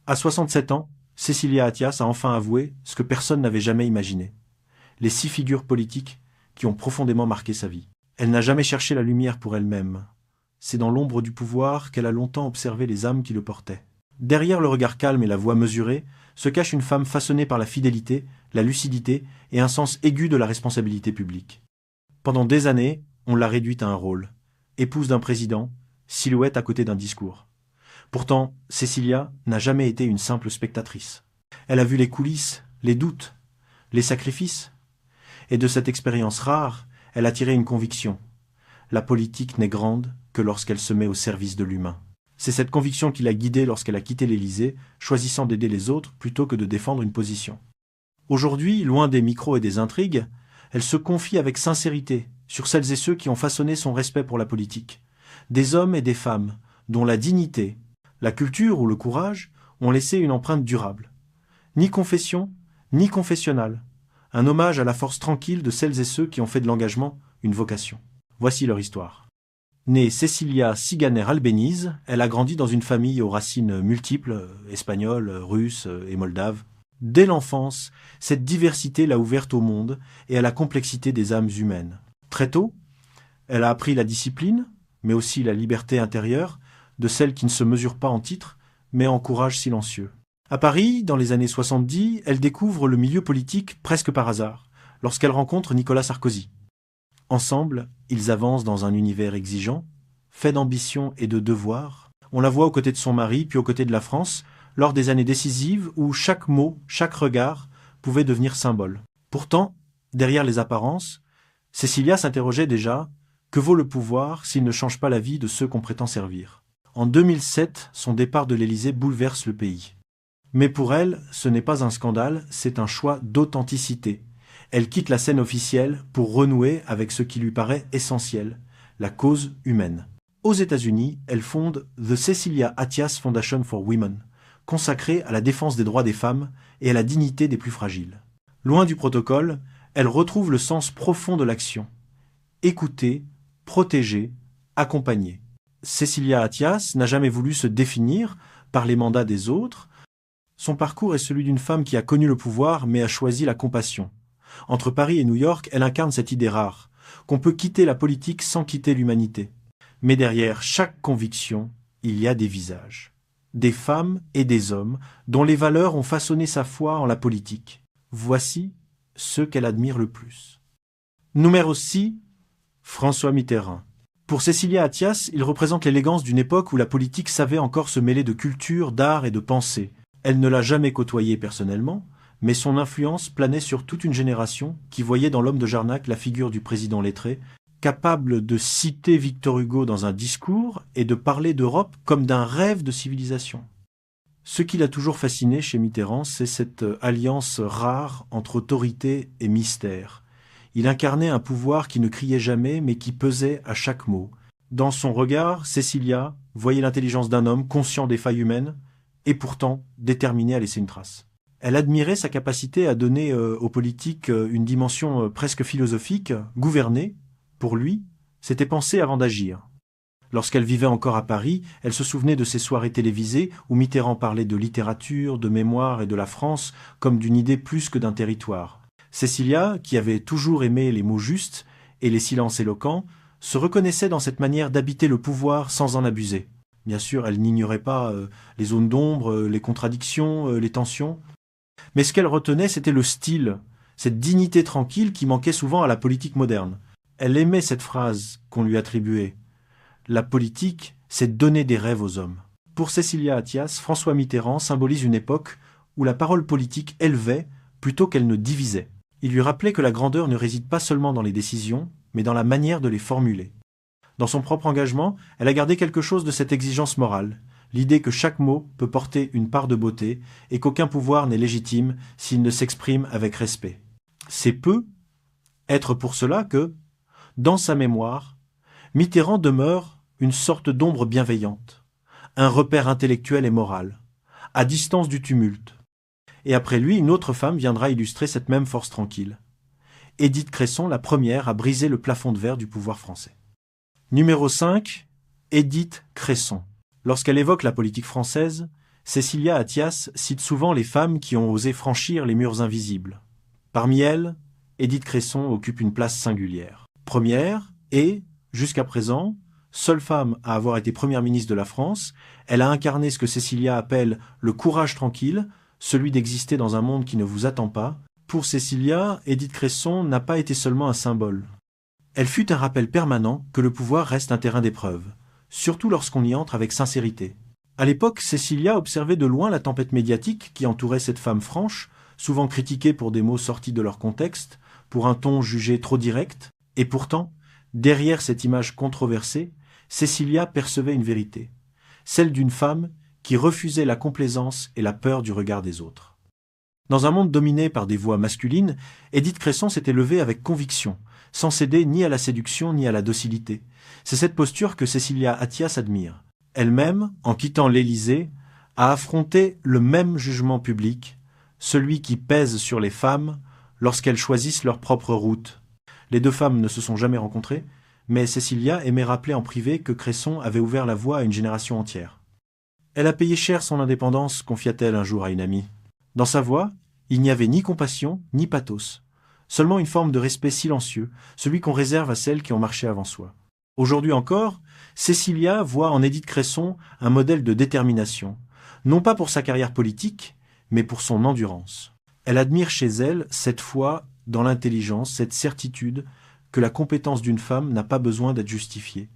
À 67 ans, Cécilia Attias a enfin avoué ce que personne n'avait jamais imaginé. Les 6 figures politiques qui ont profondément marqué sa vie. Elle n'a jamais cherché la lumière pour elle-même. C'est dans l'ombre du pouvoir qu'elle a longtemps observé les âmes qui le portaient. Derrière le regard calme et la voix mesurée, se cache une femme façonnée par la fidélité, la lucidité et un sens aigu de la responsabilité publique. Pendant des années, on l'a réduite à un rôle. Épouse d'un président, silhouette à côté d'un discours. Pourtant, Cécilia n'a jamais été une simple spectatrice. Elle a vu les coulisses, les doutes, les sacrifices. Et de cette expérience rare, elle a tiré une conviction. La politique n'est grande que lorsqu'elle se met au service de l'humain. C'est cette conviction qui l'a guidée lorsqu'elle a quitté l'Élysée, choisissant d'aider les autres plutôt que de défendre une position. Aujourd'hui, loin des micros et des intrigues, elle se confie avec sincérité sur celles et ceux qui ont façonné son respect pour la politique. Des hommes et des femmes, dont la dignité, la culture ou le courage ont laissé une empreinte durable. Ni confession, ni confessionnal. Un hommage à la force tranquille de celles et ceux qui ont fait de l'engagement une vocation. Voici leur histoire. Née Cecilia Ciganer Albéniz, elle a grandi dans une famille aux racines multiples, espagnoles, russes et moldaves. Dès l'enfance, cette diversité l'a ouverte au monde et à la complexité des âmes humaines. Très tôt, elle a appris la discipline, mais aussi la liberté intérieure, de celle qui ne se mesure pas en titre, mais en courage silencieux. À Paris, dans les années 70, elle découvre le milieu politique presque par hasard, lorsqu'elle rencontre Nicolas Sarkozy. Ensemble, ils avancent dans un univers exigeant, fait d'ambition et de devoir. On la voit aux côtés de son mari, puis aux côtés de la France, lors des années décisives où chaque mot, chaque regard pouvait devenir symbole. Pourtant, derrière les apparences, Cécilia s'interrogeait déjà « Que vaut le pouvoir s'il ne change pas la vie de ceux qu'on prétend servir ?» En 2007, son départ de l'Élysée bouleverse le pays. Mais pour elle, ce n'est pas un scandale, c'est un choix d'authenticité. Elle quitte la scène officielle pour renouer avec ce qui lui paraît essentiel, la cause humaine. Aux États-Unis, elle fonde The Cecilia Attias Foundation for Women, consacrée à la défense des droits des femmes et à la dignité des plus fragiles. Loin du protocole, elle retrouve le sens profond de l'action. Écouter, protéger, accompagner. Cecilia Attias n'a jamais voulu se définir par les mandats des autres. Son parcours est celui d'une femme qui a connu le pouvoir mais a choisi la compassion. Entre Paris et New York, elle incarne cette idée rare, qu'on peut quitter la politique sans quitter l'humanité. Mais derrière chaque conviction, il y a des visages. Des femmes et des hommes dont les valeurs ont façonné sa foi en la politique. Voici ceux qu'elle admire le plus. Numéro 6, François Mitterrand. Pour Cecilia Attias, il représente l'élégance d'une époque où la politique savait encore se mêler de culture, d'art et de pensée. Elle ne l'a jamais côtoyé personnellement, mais son influence planait sur toute une génération qui voyait dans l'homme de Jarnac la figure du président lettré, capable de citer Victor Hugo dans un discours et de parler d'Europe comme d'un rêve de civilisation. Ce qui l'a toujours fasciné chez Mitterrand, c'est cette alliance rare entre autorité et mystère. Il incarnait un pouvoir qui ne criait jamais, mais qui pesait à chaque mot. Dans son regard, Cécilia voyait l'intelligence d'un homme conscient des failles humaines et pourtant déterminé à laisser une trace. Elle admirait sa capacité à donner aux politiques une dimension presque philosophique. Gouverner, pour lui, c'était penser avant d'agir. Lorsqu'elle vivait encore à Paris, elle se souvenait de ces soirées télévisées où Mitterrand parlait de littérature, de mémoire et de la France comme d'une idée plus que d'un territoire. Cécilia, qui avait toujours aimé les mots justes et les silences éloquents, se reconnaissait dans cette manière d'habiter le pouvoir sans en abuser. Bien sûr, elle n'ignorait pas les zones d'ombre, les contradictions, les tensions. Mais ce qu'elle retenait, c'était le style, cette dignité tranquille qui manquait souvent à la politique moderne. Elle aimait cette phrase qu'on lui attribuait. La politique, c'est donner des rêves aux hommes. Pour Cécilia Attias, François Mitterrand symbolise une époque où la parole politique élevait plutôt qu'elle ne divisait. Il lui rappelait que la grandeur ne réside pas seulement dans les décisions, mais dans la manière de les formuler. Dans son propre engagement, elle a gardé quelque chose de cette exigence morale, l'idée que chaque mot peut porter une part de beauté et qu'aucun pouvoir n'est légitime s'il ne s'exprime avec respect. C'est peu être pour cela que, dans sa mémoire, Mitterrand demeure une sorte d'ombre bienveillante, un repère intellectuel et moral, à distance du tumulte. Et après lui, une autre femme viendra illustrer cette même force tranquille. Édith Cresson, la première à briser le plafond de verre du pouvoir français. Numéro 5, Édith Cresson. Lorsqu'elle évoque la politique française, Cécilia Attias cite souvent les femmes qui ont osé franchir les murs invisibles. Parmi elles, Édith Cresson occupe une place singulière. Première et, jusqu'à présent, seule femme à avoir été première ministre de la France, elle a incarné ce que Cécilia appelle le courage tranquille, celui d'exister dans un monde qui ne vous attend pas. Pour Cécilia, Édith Cresson n'a pas été seulement un symbole. Elle fut un rappel permanent que le pouvoir reste un terrain d'épreuve, surtout lorsqu'on y entre avec sincérité. À l'époque, Cécilia observait de loin la tempête médiatique qui entourait cette femme franche, souvent critiquée pour des mots sortis de leur contexte, pour un ton jugé trop direct, et pourtant, derrière cette image controversée, Cécilia percevait une vérité, celle d'une femme qui refusait la complaisance et la peur du regard des autres. Dans un monde dominé par des voix masculines, Édith Cresson s'était levée avec conviction, sans céder ni à la séduction ni à la docilité. C'est cette posture que Cécilia Attias admire. Elle-même, en quittant l'Élysée, a affronté le même jugement public, celui qui pèse sur les femmes lorsqu'elles choisissent leur propre route. Les deux femmes ne se sont jamais rencontrées, mais Cécilia aimait rappeler en privé que Cresson avait ouvert la voie à une génération entière. Elle a payé cher son indépendance, confia-t-elle un jour à une amie. Dans sa voix, il n'y avait ni compassion, ni pathos, seulement une forme de respect silencieux, celui qu'on réserve à celles qui ont marché avant soi. Aujourd'hui encore, Cécilia voit en Édith Cresson un modèle de détermination, non pas pour sa carrière politique, mais pour son endurance. Elle admire chez elle cette foi dans l'intelligence, cette certitude que la compétence d'une femme n'a pas besoin d'être justifiée.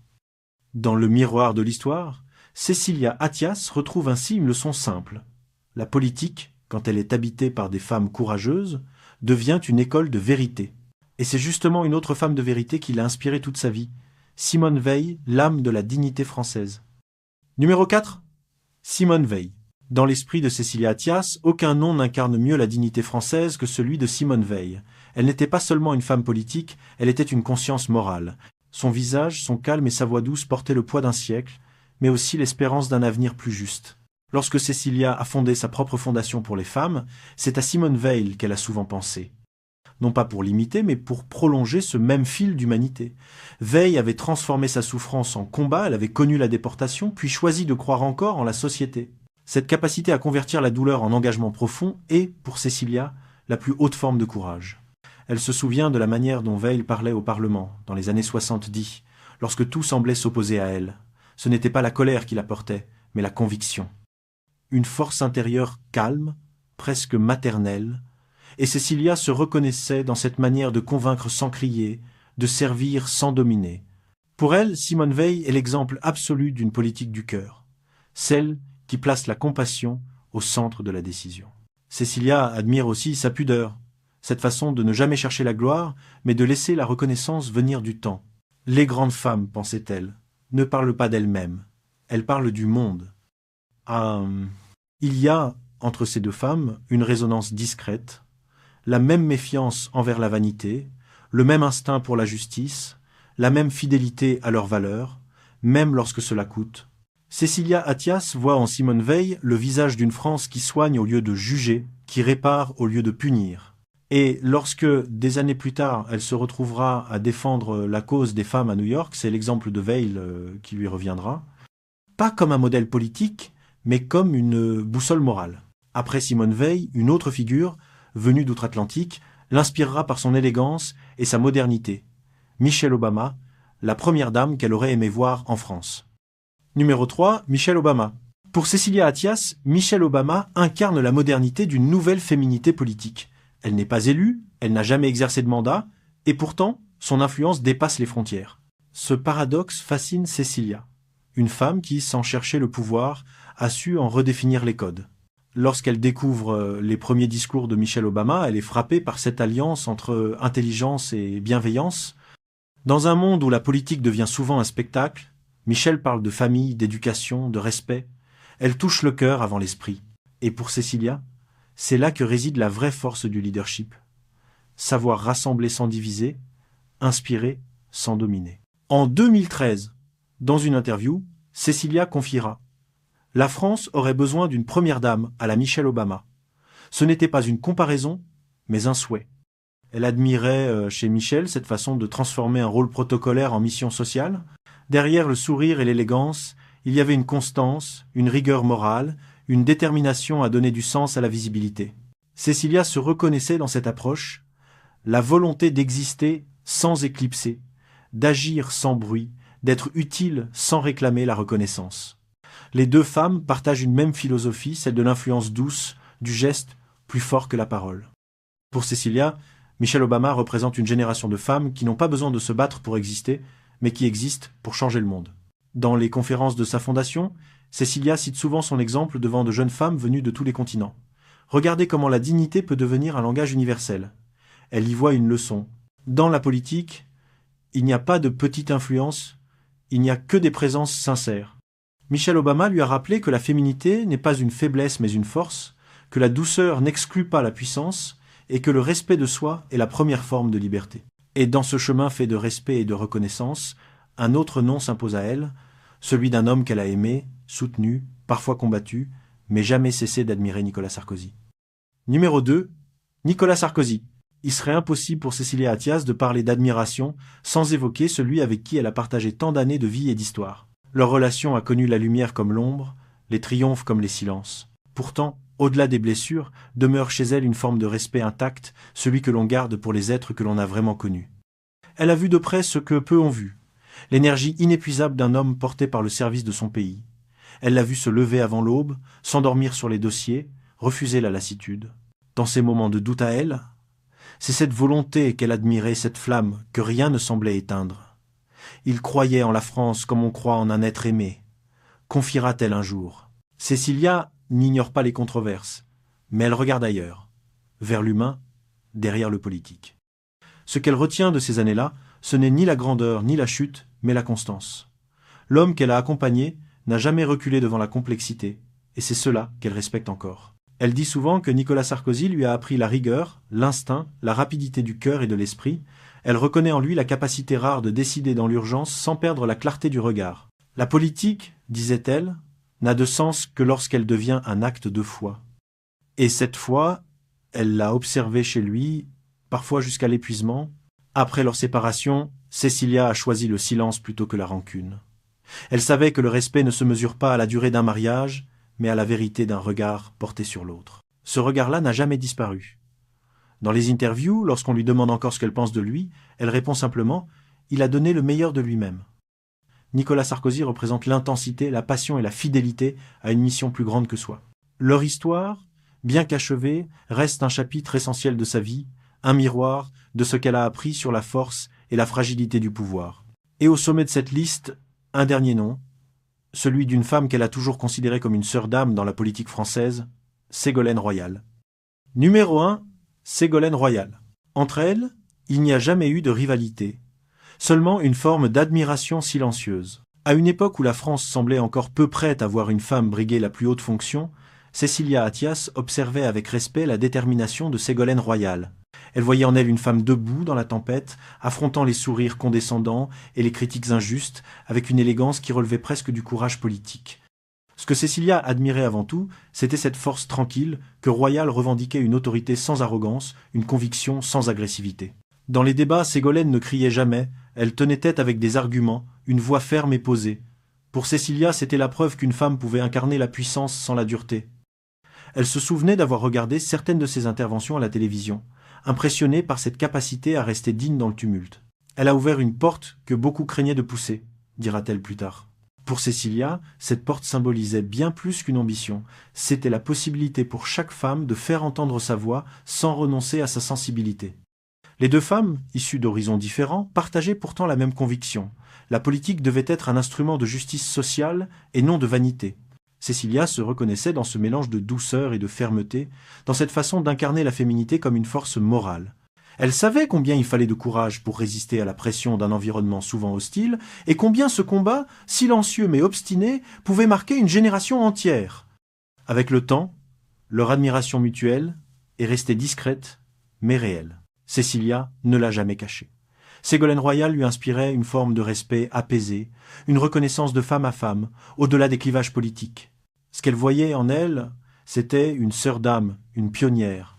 Dans le miroir de l'histoire, Cécilia Attias retrouve ainsi une leçon simple. La politique, quand elle est habitée par des femmes courageuses, devient une école de vérité. Et c'est justement une autre femme de vérité qui l'a inspirée toute sa vie, Simone Veil, l'âme de la dignité française. Numéro 4. Simone Veil. Dans l'esprit de Cécilia Attias, aucun nom n'incarne mieux la dignité française que celui de Simone Veil. Elle n'était pas seulement une femme politique, elle était une conscience morale. Son visage, son calme et sa voix douce portaient le poids d'un siècle, mais aussi l'espérance d'un avenir plus juste. Lorsque Cécilia a fondé sa propre fondation pour les femmes, c'est à Simone Veil qu'elle a souvent pensé. Non pas pour l'imiter, mais pour prolonger ce même fil d'humanité. Veil avait transformé sa souffrance en combat, elle avait connu la déportation, puis choisi de croire encore en la société. Cette capacité à convertir la douleur en engagement profond est, pour Cécilia, la plus haute forme de courage. Elle se souvient de la manière dont Veil parlait au Parlement, dans les années 70, lorsque tout semblait s'opposer à elle. Ce n'était pas la colère qui la portait, mais la conviction. Une force intérieure calme, presque maternelle, et Cécilia se reconnaissait dans cette manière de convaincre sans crier, de servir sans dominer. Pour elle, Simone Veil est l'exemple absolu d'une politique du cœur, celle qui place la compassion au centre de la décision. Cécilia admire aussi sa pudeur, cette façon de ne jamais chercher la gloire, mais de laisser la reconnaissance venir du temps. Les grandes femmes, pensait-elle, ne parlent pas d'elles-mêmes, elles parlent du monde. Il y a, entre ces deux femmes, une résonance discrète, la même méfiance envers la vanité, le même instinct pour la justice, la même fidélité à leurs valeurs, même lorsque cela coûte. Cécilia Attias voit en Simone Veil le visage d'une France qui soigne au lieu de juger, qui répare au lieu de punir. Et lorsque, des années plus tard, elle se retrouvera à défendre la cause des femmes à New York, c'est l'exemple de Veil qui lui reviendra, pas comme un modèle politique, mais comme une boussole morale. Après Simone Veil, une autre figure, venue d'outre-Atlantique, l'inspirera par son élégance et sa modernité. Michelle Obama, la première dame qu'elle aurait aimé voir en France. Numéro 3, Michelle Obama. Pour Cécilia Attias, Michelle Obama incarne la modernité d'une nouvelle féminité politique. Elle n'est pas élue, elle n'a jamais exercé de mandat, et pourtant, son influence dépasse les frontières. Ce paradoxe fascine Cécilia, une femme qui, sans chercher le pouvoir, a su en redéfinir les codes. Lorsqu'elle découvre les premiers discours de Michelle Obama, elle est frappée par cette alliance entre intelligence et bienveillance. Dans un monde où la politique devient souvent un spectacle, Michelle parle de famille, d'éducation, de respect. Elle touche le cœur avant l'esprit. Et pour Cécilia, c'est là que réside la vraie force du leadership. Savoir rassembler sans diviser, inspirer sans dominer. En 2013, dans une interview, Cécilia confiera: la France aurait besoin d'une première dame à la Michelle Obama. Ce n'était pas une comparaison, mais un souhait. Elle admirait chez Michelle cette façon de transformer un rôle protocolaire en mission sociale. Derrière le sourire et l'élégance, il y avait une constance, une rigueur morale, une détermination à donner du sens à la visibilité. Cécilia se reconnaissait dans cette approche, la volonté d'exister sans éclipser, d'agir sans bruit, d'être utile sans réclamer la reconnaissance. Les deux femmes partagent une même philosophie, celle de l'influence douce, du geste plus fort que la parole. Pour Cécilia, Michelle Obama représente une génération de femmes qui n'ont pas besoin de se battre pour exister, mais qui existent pour changer le monde. Dans les conférences de sa fondation, Cécilia cite souvent son exemple devant de jeunes femmes venues de tous les continents. Regardez comment la dignité peut devenir un langage universel. Elle y voit une leçon. Dans la politique, il n'y a pas de petite influence, il n'y a que des présences sincères. Michelle Obama lui a rappelé que la féminité n'est pas une faiblesse mais une force, que la douceur n'exclut pas la puissance et que le respect de soi est la première forme de liberté. Et dans ce chemin fait de respect et de reconnaissance, un autre nom s'impose à elle, celui d'un homme qu'elle a aimé, soutenu, parfois combattu, mais jamais cessé d'admirer Nicolas Sarkozy. Numéro 2. Nicolas Sarkozy. Il serait impossible pour Cécilia Attias de parler d'admiration sans évoquer celui avec qui elle a partagé tant d'années de vie et d'histoire. Leur relation a connu la lumière comme l'ombre, les triomphes comme les silences. Pourtant, au-delà des blessures, demeure chez elle une forme de respect intact, celui que l'on garde pour les êtres que l'on a vraiment connus. Elle a vu de près ce que peu ont vu, l'énergie inépuisable d'un homme porté par le service de son pays. Elle l'a vu se lever avant l'aube, s'endormir sur les dossiers, refuser la lassitude. Dans ces moments de doute à elle, c'est cette volonté qu'elle admirait, cette flamme que rien ne semblait éteindre. Il croyait en la France comme on croit en un être aimé. Confiera-t-elle un jour? Cécilia n'ignore pas les controverses, mais elle regarde ailleurs, vers l'humain, derrière le politique. Ce qu'elle retient de ces années-là, ce n'est ni la grandeur ni la chute, mais la constance. L'homme qu'elle a accompagné n'a jamais reculé devant la complexité, et c'est cela qu'elle respecte encore. Elle dit souvent que Nicolas Sarkozy lui a appris la rigueur, l'instinct, la rapidité du cœur et de l'esprit. Elle reconnaît en lui la capacité rare de décider dans l'urgence sans perdre la clarté du regard. La politique, disait-elle, n'a de sens que lorsqu'elle devient un acte de foi. Et cette foi, elle l'a observée chez lui, parfois jusqu'à l'épuisement. Après leur séparation, Cécilia a choisi le silence plutôt que la rancune. Elle savait que le respect ne se mesure pas à la durée d'un mariage, mais à la vérité d'un regard porté sur l'autre. Ce regard-là n'a jamais disparu. Dans les interviews, lorsqu'on lui demande encore ce qu'elle pense de lui, elle répond simplement « Il a donné le meilleur de lui-même ». Nicolas Sarkozy représente l'intensité, la passion et la fidélité à une mission plus grande que soi. Leur histoire, bien qu'achevée, reste un chapitre essentiel de sa vie, un miroir de ce qu'elle a appris sur la force et la fragilité du pouvoir. Et au sommet de cette liste, un dernier nom, celui d'une femme qu'elle a toujours considérée comme une sœur d'âme dans la politique française, Ségolène Royal. Numéro 1, Ségolène Royal. Entre elles, il n'y a jamais eu de rivalité, seulement une forme d'admiration silencieuse. À une époque où la France semblait encore peu prête à voir une femme briguer la plus haute fonction, Cécilia Attias observait avec respect la détermination de Ségolène Royal. Elle voyait en elle une femme debout dans la tempête, affrontant les sourires condescendants et les critiques injustes, avec une élégance qui relevait presque du courage politique. Ce que Cécilia admirait avant tout, c'était cette force tranquille que Royal revendiquait une autorité sans arrogance, une conviction sans agressivité. Dans les débats, Ségolène ne criait jamais, elle tenait tête avec des arguments, une voix ferme et posée. Pour Cécilia, c'était la preuve qu'une femme pouvait incarner la puissance sans la dureté. Elle se souvenait d'avoir regardé certaines de ses interventions à la télévision, impressionnée par cette capacité à rester digne dans le tumulte. Elle a ouvert une porte que beaucoup craignaient de pousser, dira-t-elle plus tard. Pour Cécilia, cette porte symbolisait bien plus qu'une ambition. C'était la possibilité pour chaque femme de faire entendre sa voix sans renoncer à sa sensibilité. Les deux femmes, issues d'horizons différents, partageaient pourtant la même conviction. La politique devait être un instrument de justice sociale et non de vanité. Cécilia se reconnaissait dans ce mélange de douceur et de fermeté, dans cette façon d'incarner la féminité comme une force morale. Elle savait combien il fallait de courage pour résister à la pression d'un environnement souvent hostile, et combien ce combat, silencieux mais obstiné, pouvait marquer une génération entière. Avec le temps, leur admiration mutuelle est restée discrète, mais réelle. Cécilia ne l'a jamais cachée. Ségolène Royal lui inspirait une forme de respect apaisé, une reconnaissance de femme à femme, au-delà des clivages politiques. Ce qu'elle voyait en elle, c'était une sœur d'âme, une pionnière.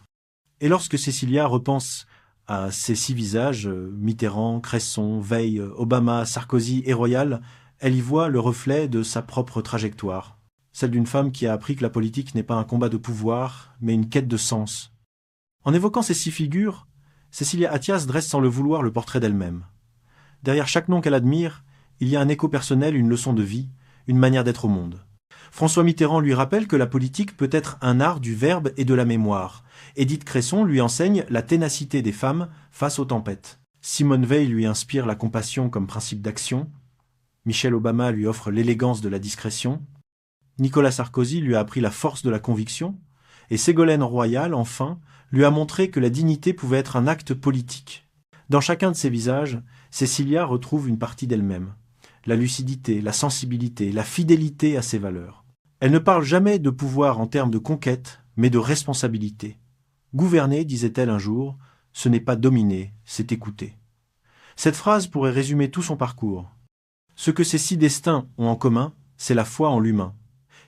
Et lorsque Cécilia repense à ces 6 visages, Mitterrand, Cresson, Veil, Obama, Sarkozy et Royal, elle y voit le reflet de sa propre trajectoire. celle d'une femme qui a appris que la politique n'est pas un combat de pouvoir, mais une quête de sens. En évoquant ces 6 figures, Cécilia Attias dresse sans le vouloir le portrait d'elle-même. Derrière chaque nom qu'elle admire, il y a un écho personnel, une leçon de vie, une manière d'être au monde. François Mitterrand lui rappelle que la politique peut être un art du verbe et de la mémoire. Édith Cresson lui enseigne la ténacité des femmes face aux tempêtes. Simone Veil lui inspire la compassion comme principe d'action. Michelle Obama lui offre l'élégance de la discrétion. Nicolas Sarkozy lui a appris la force de la conviction. Et Ségolène Royal, enfin, lui a montré que la dignité pouvait être un acte politique. Dans chacun de ces visages, Cécilia retrouve une partie d'elle-même. La lucidité, la sensibilité, la fidélité à ses valeurs. Elle ne parle jamais de pouvoir en termes de conquête, mais de responsabilité. Gouverner, disait-elle un jour, ce n'est pas dominer, c'est écouter. Cette phrase pourrait résumer tout son parcours. Ce que ces 6 destins ont en commun, c'est la foi en l'humain.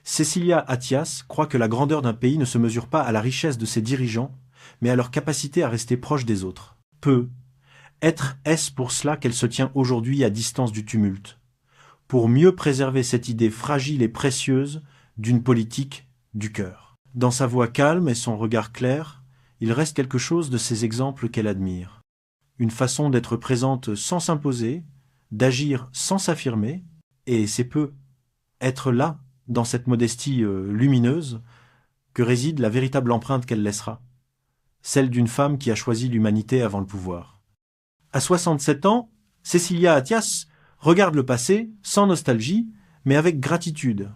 Cécilia Attias croit que la grandeur d'un pays ne se mesure pas à la richesse de ses dirigeants, mais à leur capacité à rester proche des autres. Est-ce pour cela qu'elle se tient aujourd'hui à distance du tumulte, pour mieux préserver cette idée fragile et précieuse d'une politique du cœur. Dans sa voix calme et son regard clair, il reste quelque chose de ces exemples qu'elle admire. Une façon d'être présente sans s'imposer, d'agir sans s'affirmer, et c'est peu être là, dans cette modestie lumineuse, que réside la véritable empreinte qu'elle laissera, celle d'une femme qui a choisi l'humanité avant le pouvoir. À 67 ans, Cécilia Attias regarde le passé sans nostalgie, mais avec gratitude.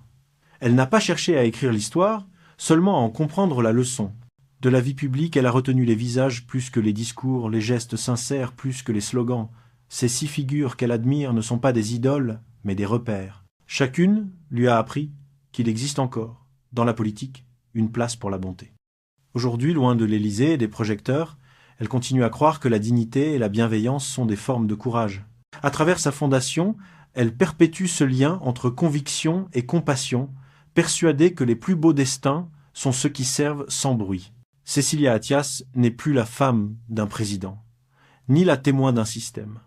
Elle n'a pas cherché à écrire l'histoire, seulement à en comprendre la leçon. De la vie publique, elle a retenu les visages plus que les discours, les gestes sincères plus que les slogans. Ces 6 figures qu'elle admire ne sont pas des idoles, mais des repères. Chacune lui a appris qu'il existe encore, dans la politique, une place pour la bonté. Aujourd'hui, loin de l'Élysée et des projecteurs, elle continue à croire que la dignité et la bienveillance sont des formes de courage. À travers sa fondation, elle perpétue ce lien entre conviction et compassion, persuadée que les plus beaux destins sont ceux qui servent sans bruit. Cécilia Attias n'est plus la femme d'un président, ni la témoin d'un système.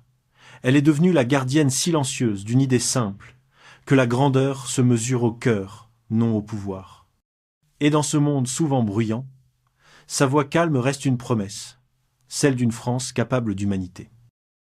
Elle est devenue la gardienne silencieuse d'une idée simple, que la grandeur se mesure au cœur, non au pouvoir. Et dans ce monde souvent bruyant, sa voix calme reste une promesse, celle d'une France capable d'humanité.